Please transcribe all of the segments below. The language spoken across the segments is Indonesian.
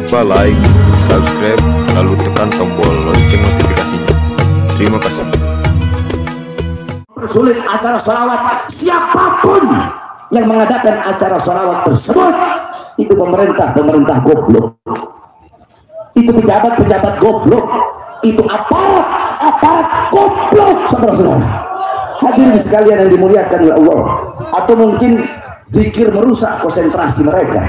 lupa like, subscribe, lalu tekan tombol lonceng notifikasinya. Terima kasih. Persulit acara sholawat, siapapun yang mengadakan acara sholawat tersebut itu pemerintah goblok, itu pejabat goblok, itu aparat goblok, saudara-saudara. Hadirin sekalian yang dimuliakan oleh Allah. Atau mungkin zikir merusak konsentrasi mereka.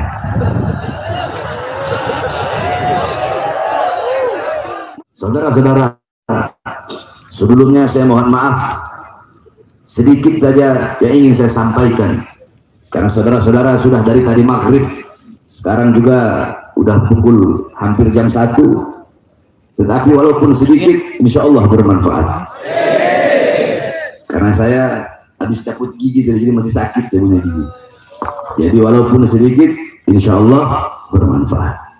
Saudara-saudara, sebelumnya saya mohon maaf sedikit saja yang ingin saya sampaikan, karena saudara-saudara sudah dari tadi maghrib, sekarang juga udah pukul hampir jam 1, tetapi walaupun sedikit insya Allah bermanfaat. Karena saya habis cabut gigi dari sini masih sakit saya punya gigi, jadi walaupun sedikit insya Allah bermanfaat.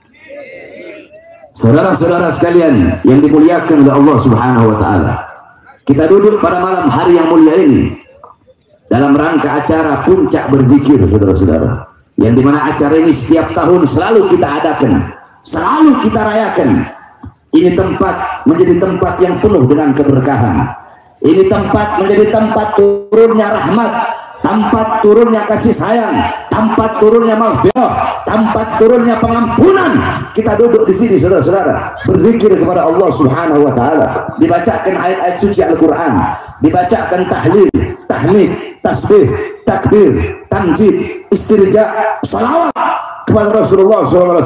Saudara-saudara sekalian yang dimuliakan oleh Allah Subhanahu wa Ta'ala, kita duduk pada malam hari yang mulia ini dalam rangka acara puncak berzikir, saudara-saudara, yang dimana acara ini setiap tahun selalu kita adakan, selalu kita rayakan. Ini tempat menjadi tempat yang penuh dengan keberkahan. Ini tempat menjadi tempat turunnya rahmat, tempat turunnya kasih sayang, tempat turunnya maghfirah, tempat turunnya pengampunan. Kita duduk di sini, saudara-saudara, berzikir kepada Allah Subhanahu wa Ta'ala, dibacakan ayat-ayat suci Al-Quran, dibacakan tahlil, tahmid, tasbih, takbir, tamjid, istirja, salawat kepada Rasulullah SAW,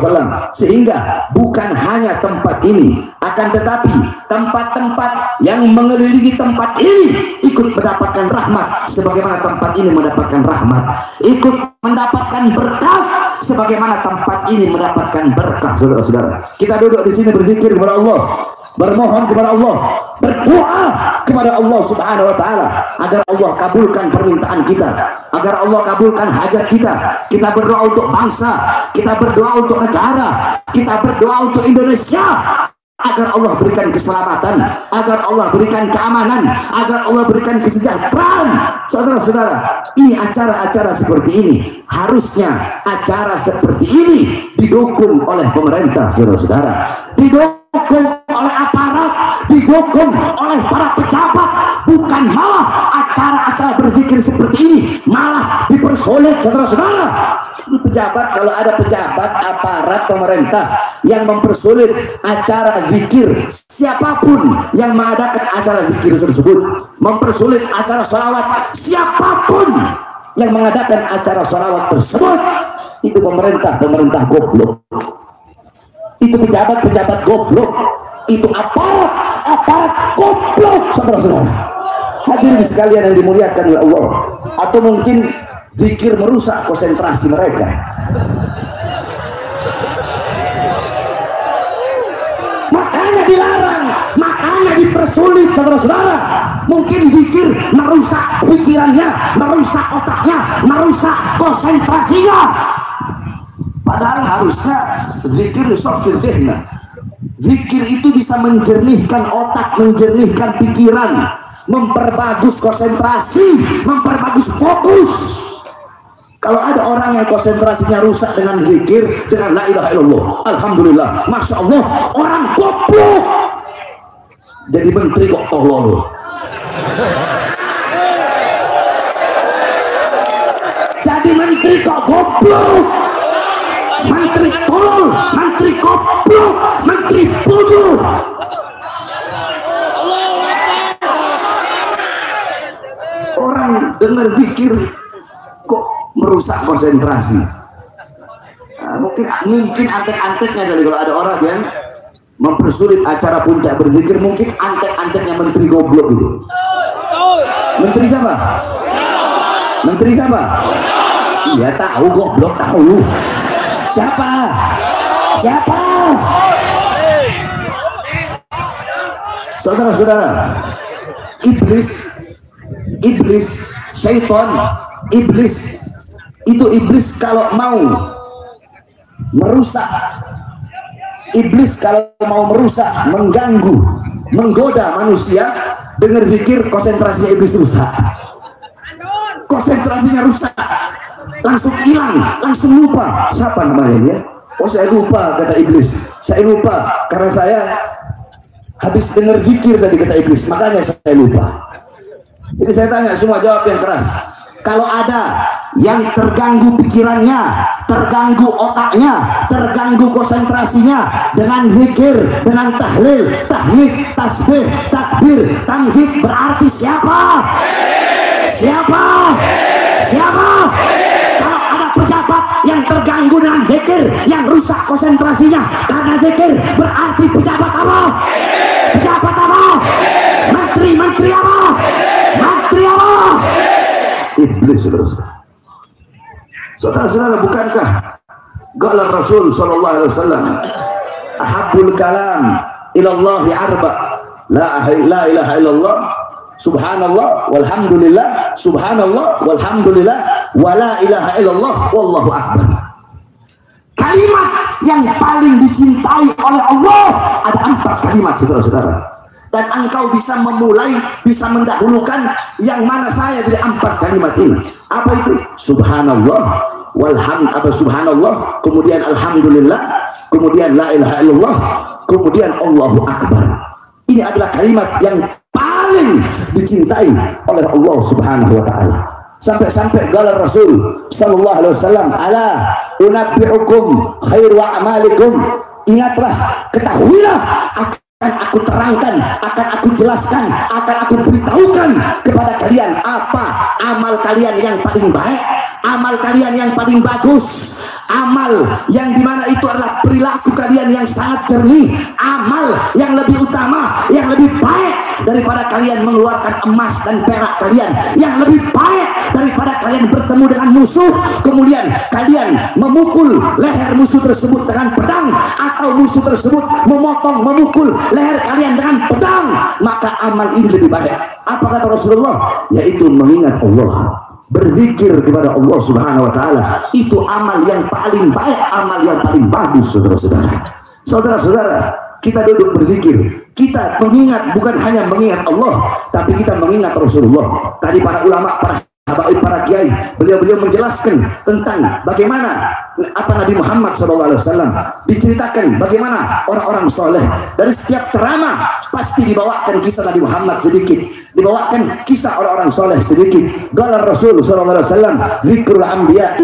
sehingga bukan hanya tempat ini, akan tetapi tempat-tempat yang mengelilingi tempat ini ikut mendapatkan rahmat sebagaimana tempat ini mendapatkan rahmat, ikut mendapatkan berkat sebagaimana tempat ini mendapatkan berkah. Saudara-saudara, kita duduk di sini berzikir kepada Allah, bermohon kepada Allah, berdoa kepada Allah Subhanahu wa Ta'ala agar Allah kabulkan permintaan kita, agar Allah kabulkan hajat kita. Kita berdoa untuk bangsa, kita berdoa untuk negara, kita berdoa untuk Indonesia, agar Allah berikan keselamatan, agar Allah berikan keamanan, agar Allah berikan kesejahteraan. Saudara-saudara, ini acara-acara seperti ini, harusnya acara seperti ini didukung oleh pemerintah, saudara-saudara, didukung oleh aparat, didukung oleh para pejabat, bukan malah acara-acara berzikir seperti ini malah dipersulit, saudara-saudara. Pejabat, kalau ada pejabat aparat pemerintah yang mempersulit acara zikir, siapapun yang mengadakan acara zikir tersebut, mempersulit acara sholawat, siapapun yang mengadakan acara sholawat tersebut, itu pemerintah goblok, itu pejabat goblok, itu aparat goblok, saudara-saudara. Hadirin sekalian yang dimuliakan oleh Allah. Atau mungkin zikir merusak konsentrasi mereka. Makanya dilarang, makanya dipersulit, saudara-saudara. Mungkin zikir merusak pikirannya, merusak otaknya, merusak konsentrasinya. Padahal harusnya zikir yusaffil dhihna. Zikir itu bisa menjernihkan otak, menjernihkan pikiran, memperbagus konsentrasi, memperbagus fokus. Kalau ada orang yang konsentrasinya rusak dengan zikir, dengan la ilaha illallah, alhamdulillah, masya Allah, orang goblok jadi menteri kok tolol. Jadi menteri kok goblok, menteri tolol, menteri goblok, menteri bodoh. Orang dengar zikir kok merusak konsentrasi. Nah, mungkin antek-anteknya kali, kalau ada orang yang mempersulit acara puncak berzikir, mungkin antek-anteknya menteri goblok itu. Menteri siapa? Menteri siapa? Iya tahu, goblok tahu. Siapa? Saudara-saudara, iblis, syaitan, iblis kalau mau merusak, mengganggu, menggoda manusia, dengar zikir, konsentrasinya iblis rusak, konsentrasinya rusak, langsung hilang, langsung lupa siapa namanya dia. Oh saya lupa, kata iblis. Saya lupa karena saya habis dengar zikir tadi, kata iblis, makanya saya lupa. Jadi saya tanya, semua jawab yang keras. Kalau ada yang terganggu pikirannya, terganggu otaknya, terganggu konsentrasinya dengan zikir, dengan tahlil, tahmid, tasbih, takbir, tamjid, berarti siapa? Siapa? Siapa? Kalau ada pejabat yang terganggu dengan zikir, yang rusak konsentrasinya karena zikir, berarti pejabat apa? Pejabat apa? Menteri apa? Menteri apa? Iblis, saudara-saudara. Bukankah qala Rasul sallallahu alaihi wasallam, ahabbul kalam ilallahi arba, la ilaha illallah, subhanallah walhamdulillah, subhanallah walhamdulillah, wa la ilaha illallah, wallahu akbar. Kalimat yang paling dicintai oleh Allah ada 4 kalimat, saudara-saudara. Dan engkau bisa memulai, bisa mendahulukan yang mana saya dari 4 kalimat ini. Apa itu? Subhanallah, subhanallah, kemudian alhamdulillah, kemudian la ilaha illallah, kemudian Allahu akbar. Ini adalah kalimat yang paling dicintai oleh Allah Subhanahu wa taala. Sampai-sampai qala Rasul sallallahu alaihi wasallam, ala unabbi'ukum khairu a'malikum. Ingatlah, ketahuilah, akan aku terangkan, akan aku jelaskan, akan aku beritahukan kepada kalian apa amal kalian yang paling baik, amal kalian yang paling bagus, amal yang dimana itu adalah perilaku kalian yang sangat jernih, amal yang lebih utama, yang lebih baik daripada kalian mengeluarkan emas dan perak kalian, yang lebih baik daripada kalian bertemu dengan musuh kemudian kalian memukul leher musuh tersebut dengan pedang, atau musuh tersebut memukul leher kalian dengan pedang, maka amal ini lebih baik. Apa kata Rasulullah? Yaitu mengingat Allah, berzikir kepada Allah Subhanahu wa taala. Itu amal yang paling baik, amal yang paling bagus, saudara-saudara. Saudara-saudara, kita duduk berzikir, kita mengingat, bukan hanya mengingat Allah, tapi kita mengingat Rasulullah. Tadi para ulama, para habaib, para kiai, beliau menjelaskan tentang bagaimana apa Nabi Muhammad SAW, diceritakan bagaimana orang-orang soleh. Dari setiap ceramah pasti dibawakan kisah Nabi Muhammad sedikit, dibawakan kisah orang-orang soleh sedikit. Qala Rasul SAW, zikrul anbiya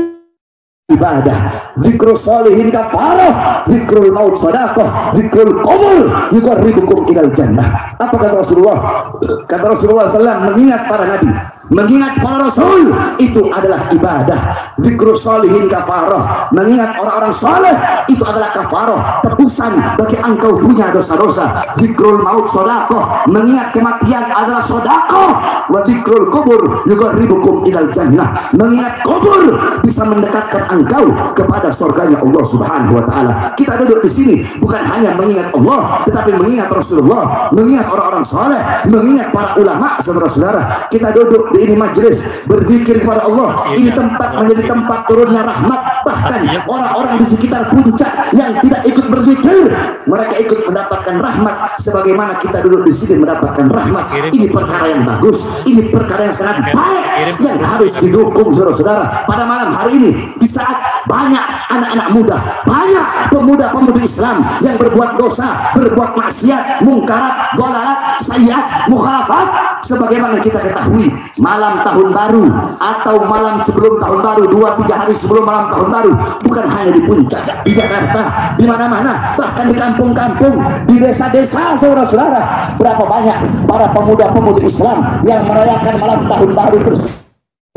ibadah, zikrul solihin kafarah, zikrul maut sadaqah, zikrul kubur yuqarribukum ilal jannah. Apa kata Rasulullah? Kata Rasulullah SAW, mengingat para nabi, mengingat para rasul itu adalah ibadah. Zikrul solihin kafarah, mengingat orang-orang soleh itu adalah kafarah, tebusan bagi engkau punya dosa-dosa. Zikrul maut sadaqah, mengingat kematian adalah sadaqah. Wa zikrul kubur yuqarribukum ilal jannah, mengingat kubur bisa mendekatkan engkau kepada surganya Allah Subhanahu wa taala. Kita duduk di sini bukan hanya mengingat Allah, tetapi mengingat Rasulullah, mengingat orang-orang soleh, mengingat para ulama, saudara-saudara. Kita duduk di ini majelis berzikir kepada Allah. Ini tempat menjadi tempat turunnya rahmat. Bahkan orang-orang di sekitar puncak yang tidak ikut berzikir, mereka ikut mendapatkan rahmat sebagaimana kita duduk di sini mendapatkan rahmat. Ini perkara yang bagus, ini perkara yang sangat baik yang harus didukung, saudara-saudara. Pada malam hari ini, di saat banyak anak-anak muda, banyak pemuda-pemudi Islam yang berbuat dosa, berbuat maksiat, mungkarat, dhalalat, sayyiat, mukhalafat, sebagaimana kita ketahui, malam tahun baru atau malam sebelum tahun baru, 2-3 hari sebelum malam tahun baru, bukan hanya di puncak, di Jakarta, di mana-mana, bahkan di kampung-kampung, di desa-desa, saudara-saudara, berapa banyak para pemuda-pemudi Islam yang merayakan malam tahun baru tersebut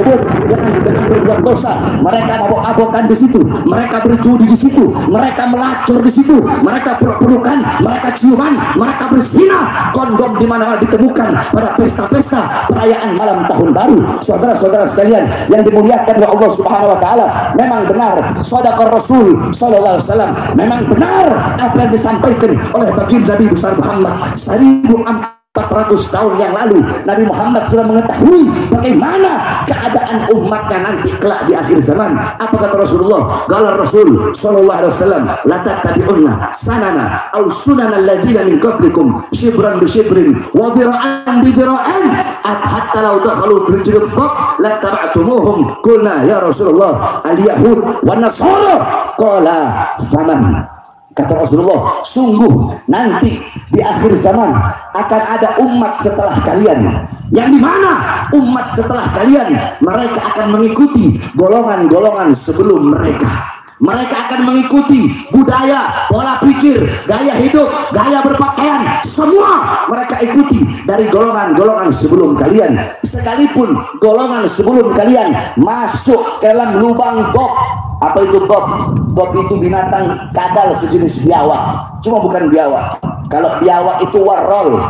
dengan berbuat dosa. Mereka mabok-abokan di situ, mereka berjudi di situ, mereka melacur di situ, mereka peluk-pelukan, mereka ciuman, mereka berzina. Kondom di mana ditemukan pada pesta-pesta perayaan malam tahun baru. Saudara-saudara sekalian yang dimuliakan oleh Allah Subhanahu wa taala, memang benar shadaqar Rasul sallallahu alaihi wasallam, memang benar apa yang disampaikan oleh baginda Nabi besar Muhammad 1400 400 tahun yang lalu Nabi Muhammad sudah mengetahui bagaimana keadaan umatnya nanti kelak di akhir zaman. Apa kata Rasulullah? Qala Rasul sallallahu alaihi wasallam, la tattabi'unna sanana aw sunana alladziina min qablikum shibran bi shibrin wa dhira'an bi dhira'an hatta law dakhalu fil jurab la tab'tumuhum. Qulna ya Rasulullah al-yahud wan nasara. Qala faman. Kata Rasulullah, sungguh nanti di akhir zaman akan ada umat setelah kalian, yang dimana umat setelah kalian mereka akan mengikuti golongan-golongan sebelum mereka. Mereka akan mengikuti budaya, pola pikir, gaya hidup, gaya berpakaian, semua mereka ikuti dari golongan-golongan sebelum kalian. Sekalipun golongan sebelum kalian masuk ke dalam lubang bob. Apa itu bob? Bob itu binatang kadal sejenis biawak, cuma bukan biawak. Kalau biawak itu warrol,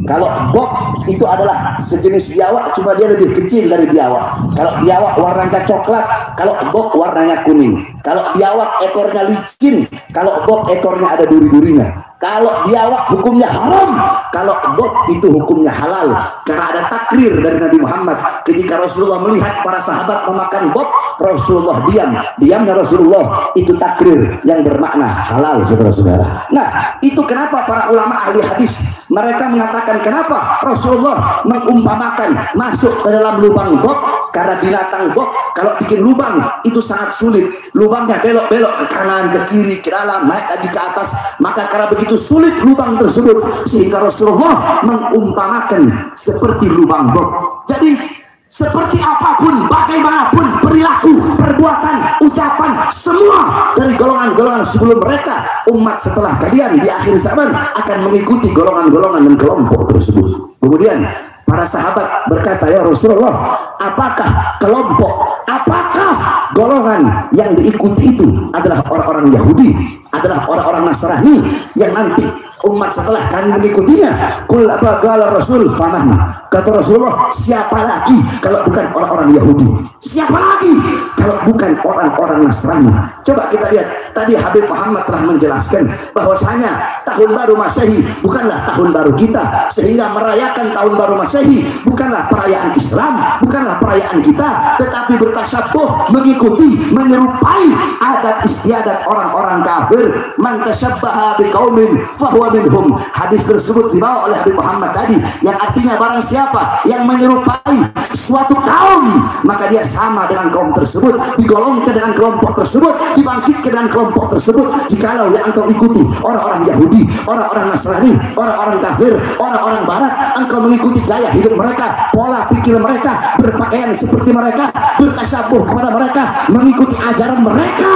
kalau bob itu adalah sejenis biawak, cuma dia lebih kecil dari biawak. Kalau biawak warnanya coklat, kalau bob warnanya kuning. Kalau biawak ekornya licin, kalau bob ekornya ada duri-durinya. Kalau biawak hukumnya haram, kalau bob itu hukumnya halal. Karena ada takrir dari Nabi Muhammad. Ketika Rasulullah melihat para sahabat memakan bob, Rasulullah diam. Diamnya Rasulullah itu takrir yang bermakna halal, saudara-saudara. Nah, itu kenapa para ulama ahli hadis mereka mengatakan kenapa Rasulullah mengumpamakan masuk ke dalam lubang bob. Karena binatang bob kalau bikin lubang itu sangat sulit. Lubangnya belok-belok ke kanan, ke kiri, ke dalam, naik lagi ke atas. Maka karena begitu sulit lubang tersebut, sehingga Rasulullah mengumpamakan seperti lubang bob. Jadi seperti apapun, bagaimanapun perilaku, perbuatan, ucapan, semua dari golongan-golongan sebelum mereka, umat setelah kalian di akhir zaman akan mengikuti golongan-golongan dan kelompok tersebut. Kemudian para sahabat berkata, ya Rasulullah, apakah kelompok, apakah golongan yang diikuti itu adalah orang-orang Yahudi, adalah orang-orang Nasrani yang nanti umat setelah kami mengikutinya? Qul apa qala Rasul faman. Kata Rasulullah, siapa lagi kalau bukan orang-orang Yahudi? Siapa lagi kalau bukan orang-orang Nasrani? Coba kita lihat, tadi Habib Muhammad telah menjelaskan bahwasanya tahun baru Masehi bukanlah tahun baru kita, sehingga merayakan tahun baru Masehi bukanlah perayaan Islam, bukanlah perayaan kita, tetapi bertasyabuh, mengikuti, menyerupai adat istiadat orang-orang kafir. Man tashabbaha biqaumin fahuwa minhum. Hadis tersebut dibawa oleh Habib Muhammad tadi, yang artinya barang siapa yang menyerupai suatu kaum, maka dia sama dengan kaum tersebut, digolongkan dengan kelompok tersebut, dibangkitkan dengan kelompok tersebut. Jikalau yang engkau ikuti orang-orang Yahudi, orang-orang Nasrani, orang-orang kafir, orang-orang Barat, engkau mengikuti gaya hidup mereka, pola pikir mereka, berpakaian seperti mereka, bertasyabuh kepada mereka, mengikuti ajaran mereka,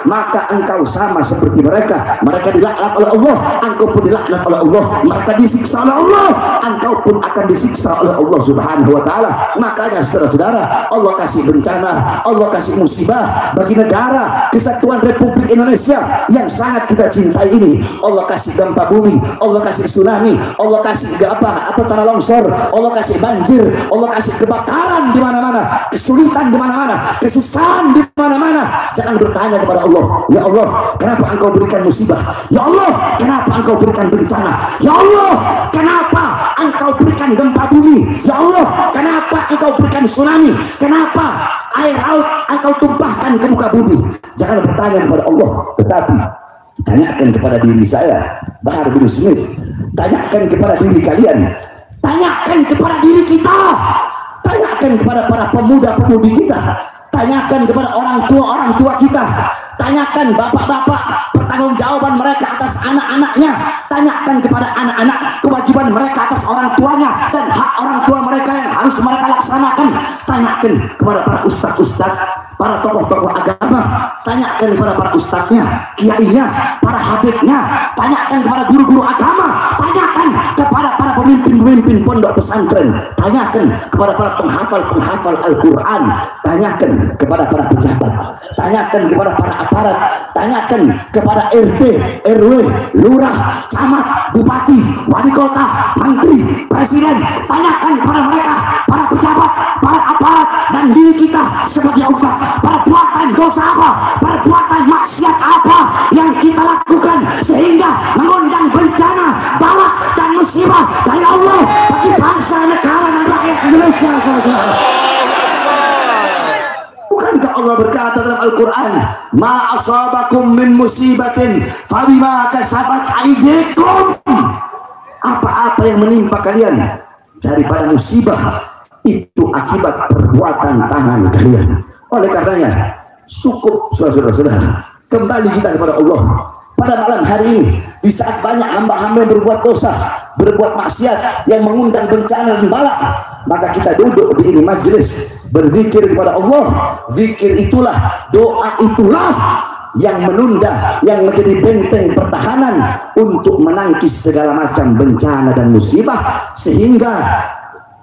maka engkau sama seperti mereka. Mereka dilaknat oleh Allah, engkau pun dilaknat oleh Allah. Mereka disiksa oleh Allah, engkau pun akan disiksa oleh Allah Subhanahu wa taala. Makanya saudara-saudara, Allah kasih bencana, Allah kasih musibah bagi negara Kesatuan Republik Indonesia yang sangat kita cintai ini. Allah kasih gempa bumi, Allah kasih tsunami, Allah kasih apa tanah longsor, Allah kasih banjir, Allah kasih kebakaran di mana-mana, kesulitan di mana-mana, kesusahan di mana-mana. Jangan bertanya kepada Allah, ya Allah, kenapa engkau berikan musibah? Ya Allah, kenapa engkau berikan bencana? Ya Allah, kenapa engkau berikan gempa bumi? Ya Allah, kenapa engkau berikan tsunami? Kenapa air laut engkau tumpahkan ke muka bumi? Jangan bertanya kepada Allah, tetapi tanyakan kepada diri saya, Bahar bin Smith. Tanyakan kepada diri kalian, tanyakan kepada diri kita, tanyakan kepada para pemuda-pemudi kita, tanyakan kepada orang tua kita, tanyakan bapak-bapak pertanggungjawaban mereka atas anak-anaknya, tanyakan kepada anak-anak kewajiban mereka atas orang tuanya dan hak orang tua mereka yang harus mereka laksanakan. Tanyakan kepada para ustadz-ustadz, para tokoh-tokoh agama, tanyakan kepada para ustadznya, kiainya, para habibnya, tanyakan kepada guru-guru agama, tanyakan kepada para pemimpin-pemimpin pondok pesantren, tanyakan kepada para penghafal Al-Quran, tanyakan kepada para pejabat, tanyakan kepada para aparat, tanyakan kepada RT, RW, lurah, camat, bupati, wali kota, menteri, presiden, tanyakan kepada mereka, para pejabat, para aparat, dan diri kita sebagai umat, perbuatan dosa apa, perbuatan maksiat apa yang kita lakukan sehingga mengundang bencana, bala dan musibah dari Allah Allah berkata dalam Al-Quran, ma asabakum min musibatin fabima kasabat aydikum. Apa-apa yang menimpa kalian daripada musibah itu akibat perbuatan tangan kalian. Oleh karenanya cukup saudara-saudara, kembali kita kepada Allah pada malam hari ini. Di saat banyak hamba-hamba yang berbuat dosa, berbuat maksiat, yang mengundang bencana dan bala, maka kita duduk di ini majelis berzikir kepada Allah. Zikir itulah, doa itulah yang menunda, yang menjadi benteng pertahanan untuk menangkis segala macam bencana dan musibah. Sehingga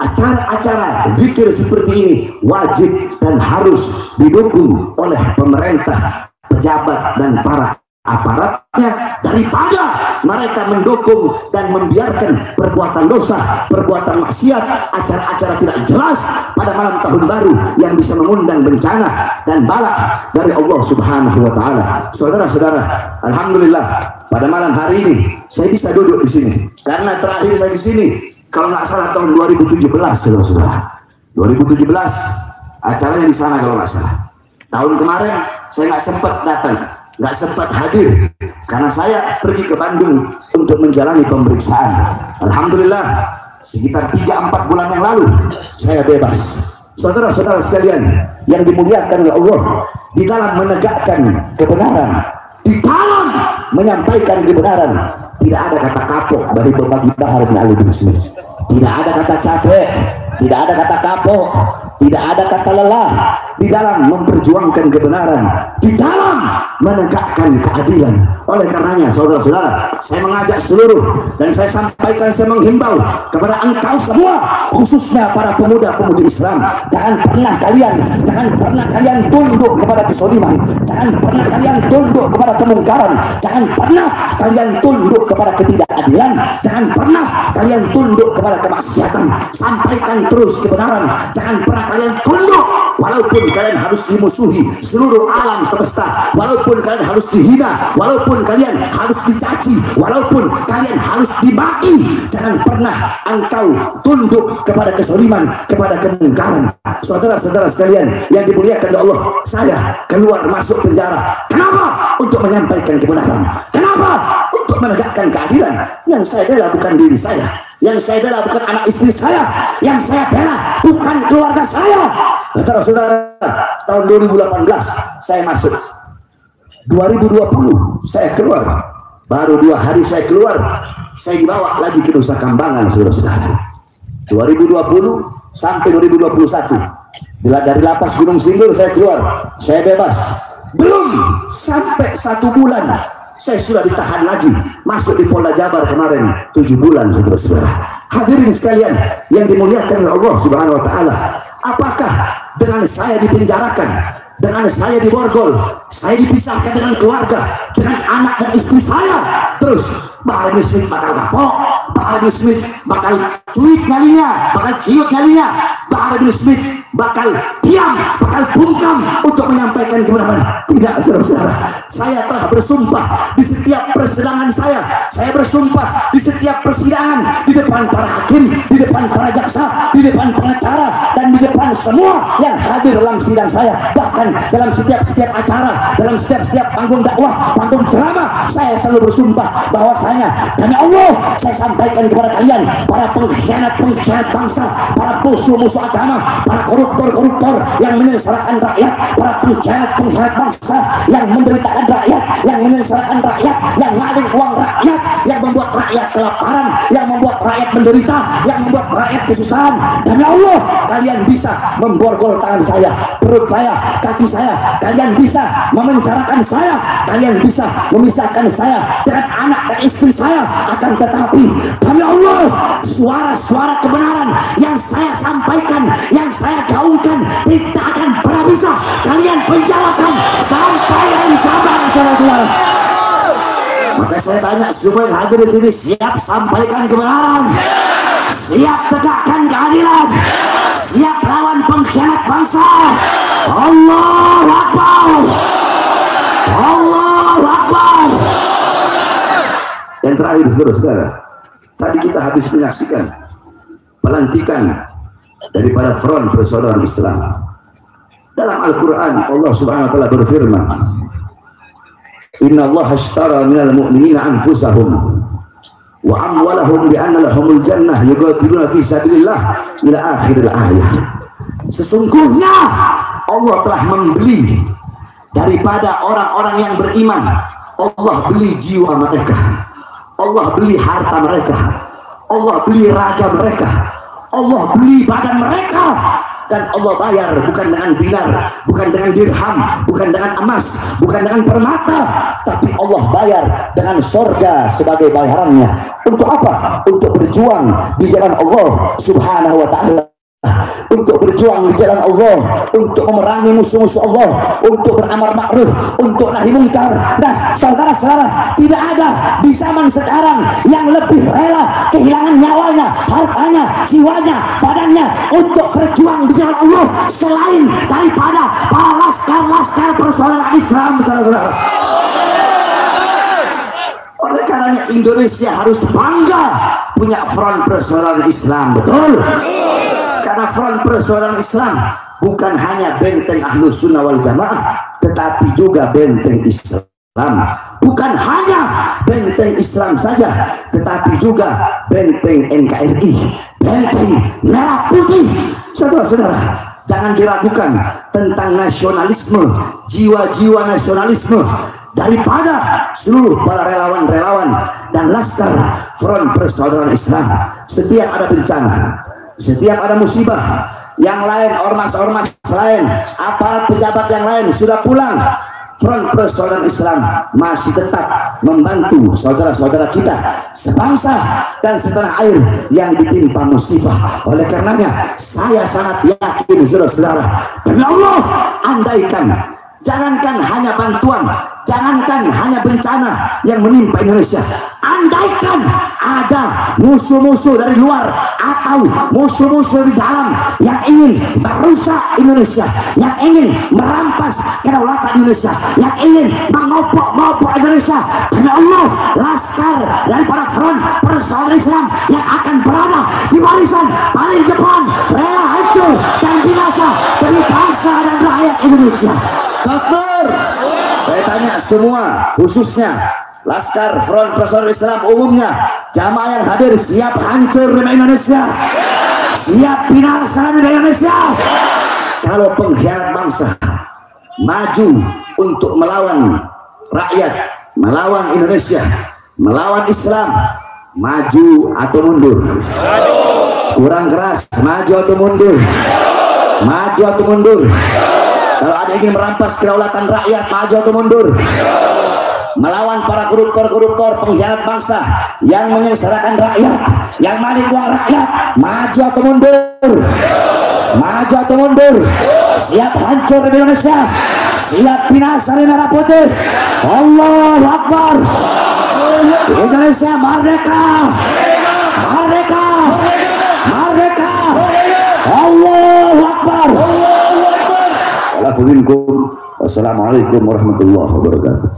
acara-acara zikir seperti ini wajib dan harus didukung oleh pemerintah, pejabat dan para aparatnya, daripada mereka mendukung dan membiarkan perbuatan dosa, perbuatan maksiat, acara-acara tidak jelas pada malam tahun baru yang bisa mengundang bencana dan bala dari Allah Subhanahu wa taala. Saudara-saudara, alhamdulillah pada malam hari ini saya bisa duduk di sini karena terakhir saya di sini kalau nggak salah tahun 2017, saudara-saudara. 2017 acaranya di sana kalau nggak salah. Tahun kemarin saya nggak sempat datang, nggak sempat hadir karena saya pergi ke Bandung untuk menjalani pemeriksaan. Alhamdulillah sekitar 3-4 bulan yang lalu saya bebas. Saudara-saudara sekalian yang dimuliakan oleh Allah, di dalam menegakkan kebenaran, di dalam menyampaikan kebenaran, tidak ada kata kapok dari Bagi Bahar bin Ali bin Smith. Tidak ada kata capek, tidak ada kata kapok, tidak ada kata lelah di dalam memperjuangkan kebenaran, di dalam menegakkan keadilan. Oleh karenanya saudara-saudara, saya mengajak seluruh dan saya sampaikan, saya menghimbau kepada engkau semua, khususnya para pemuda-pemudi Islam, jangan pernah kalian tunduk kepada kesoliman, jangan pernah kalian tunduk kepada kemungkaran, jangan pernah kalian tunduk kepada ketidakadilan, jangan pernah kalian tunduk kepada kemaksiatan. Sampaikan terus kebenaran, jangan pernah kalian tunduk walaupun kalian harus dimusuhi seluruh alam semesta, walaupun kalian harus dihina, walaupun kalian harus dicaci, walaupun kalian harus dimaki. Jangan pernah engkau tunduk kepada kezaliman, kepada kemungkaran. Saudara-saudara sekalian yang dimuliakan oleh Allah, saya keluar masuk penjara. Kenapa? Untuk menyampaikan kebenaran. Kenapa? Untuk menegakkan keadilan. Yang saya bela bukan diri saya, yang saya bela bukan anak istri saya, yang saya bela bukan keluarga saya. Saudara-saudara, tahun 2018 saya masuk, 2020 saya keluar, baru 2 hari saya keluar, saya dibawa lagi ke Nusa Kambangan. Saudara-saudara, 2020 sampai 2021 dari lapas Gunung Sindur saya keluar, saya bebas. Belum sampai 1 bulan saya sudah ditahan lagi, masuk di Polda Jabar kemarin 7 bulan. Saudara-saudara, hadirin sekalian yang dimuliakan oleh Allah Subhanahu wa taala, apakah dengan saya dipenjarakan, dengan saya diborgol, saya dipisahkan dengan keluarga, dengan anak dan istri saya, terus Bahar bin Smith bakal kapok, Bahar bin Smith bakal cuit nyalinya, bakal ciut nyalinya, Bahar bin Smith bakal diam, bakal bungkam untuk menyampaikan kebenaran? Tidak, saudara-saudara. Saya telah bersumpah di setiap persidangan saya bersumpah di setiap persidangan, di depan para hakim, di depan para jaksa, di depan pengacara, dan di depan semua yang hadir dalam sidang saya. Bahkan dalam setiap acara, dalam setiap panggung dakwah, panggung ceramah, saya selalu bersumpah bahwasanya, demi Allah, saya sampaikan kepada kalian, para pengkhianat bangsa, para musuh-musuh agama, para koruptor yang menyengsarakan rakyat, para pengkhianat bangsa yang menderitakan rakyat, yang menyengsarakan rakyat, yang ngaling uang rakyat, yang membuat rakyat kelaparan, yang membuat rakyat menderita, yang membuat rakyat kesusahan. Demi Allah, kalian bisa memborgol tangan saya, perut saya, kaki saya, kalian bisa memenjarakan saya, kalian bisa memisahkan saya dengan anak dan istri saya. Akan tetapi demi Allah, suara-suara kebenaran yang saya sampaikan, yang saya gaungkan, tidak akan pernah bisa kalian penjarakan sampai hari Sabang, saudara-saudara. Maka saya tanya semua yang hadir di sini, siap sampaikan kebenaran, siap tegakkan keadilan, siap lawan pengkhianat bangsa? Allahu Akbar, Allahu Akbar. Yang terakhir, saudara-saudara, tadi kita habis menyaksikan pelantikan daripada Front Persaudaraan Islam. Dalam Al-Quran Allah subhanahu wa ta'ala berfirman, Inna Allah ashtara minal mu'minina anfusahum wa amwalahum bi'anna lahumul jannah yuqatiluna fi sabilillah ila akhiril ayah. Sesungguhnya Allah telah membeli daripada orang-orang yang beriman. Allah beli jiwa mereka, Allah beli harta mereka, Allah beli raga mereka, Allah beli badan mereka. Dan Allah bayar bukan dengan dinar, bukan dengan dirham, bukan dengan emas, bukan dengan permata, tapi Allah bayar dengan sorga sebagai bayarannya. Untuk apa? Untuk berjuang di jalan Allah subhanahu wa ta'ala, untuk berjuang di jalan Allah, untuk memerangi musuh-musuh Allah, untuk beramar ma'ruf, untuk nahi mungkar. Nah, saudara-saudara, tidak ada di zaman sekarang yang lebih rela kehilangan nyawanya, hartanya, jiwanya, badannya untuk berjuang di jalan Allah selain daripada para laskar-laskar persaudaraan Islam, saudara-saudara. Oleh karenanya Indonesia harus bangga punya front persaudaraan Islam, betul? Karena front persaudaraan Islam bukan hanya benteng Ahlus Sunnah wal Jamaah, tetapi juga benteng Islam. Bukan hanya benteng Islam saja, tetapi juga benteng NKRI, benteng merah putih. Saudara-saudara, jangan diragukan tentang nasionalisme, jiwa-jiwa nasionalisme daripada seluruh para relawan-relawan dan laskar front persaudaraan Islam. Setiap ada bencana, setiap ada musibah, yang lain, ormas-ormas lain, aparat pejabat yang lain sudah pulang, front persaudaraan Islam masih tetap membantu saudara-saudara kita sebangsa dan setanah air yang ditimpa musibah. Oleh karenanya saya sangat yakin, saudara-saudara, demi Allah, andaikan jangankan hanya bantuan, jangankan hanya bencana yang menimpa Indonesia, andaikan ada musuh-musuh dari luar atau musuh-musuh di dalam yang ingin merusak Indonesia, yang ingin merampas kedaulatan Indonesia, yang ingin mengobok-ngobok Indonesia, demi Allah, laskar daripada front persaudaraan Islam yang akan berada di barisan paling depan, rela hancur dan binasa demi bangsa dan rakyat Indonesia. Takbir. Saya tanya semua, khususnya laskar front persaudaraan Islam umumnya, jamaah yang hadir, siap hancur demi Indonesia, siap binasa demi Indonesia. Kalau pengkhianat bangsa maju untuk melawan rakyat, melawan Indonesia, melawan Islam, maju atau mundur? Kurang keras, maju atau mundur? Maju atau mundur? Kalau ada ingin merampas kedaulatan rakyat, maju atau mundur? Melawan para koruptor-koruptor pengkhianat bangsa yang menyengsarakan rakyat, yang maling uang rakyat, maju atau mundur? Maju atau mundur? Siap hancur di Indonesia, siap binasa di merah putih. Allahu Akbar. Indonesia merdeka, merdeka, merdeka. Allahu Akbar. Wassalamualaikum warahmatullahi wabarakatuh.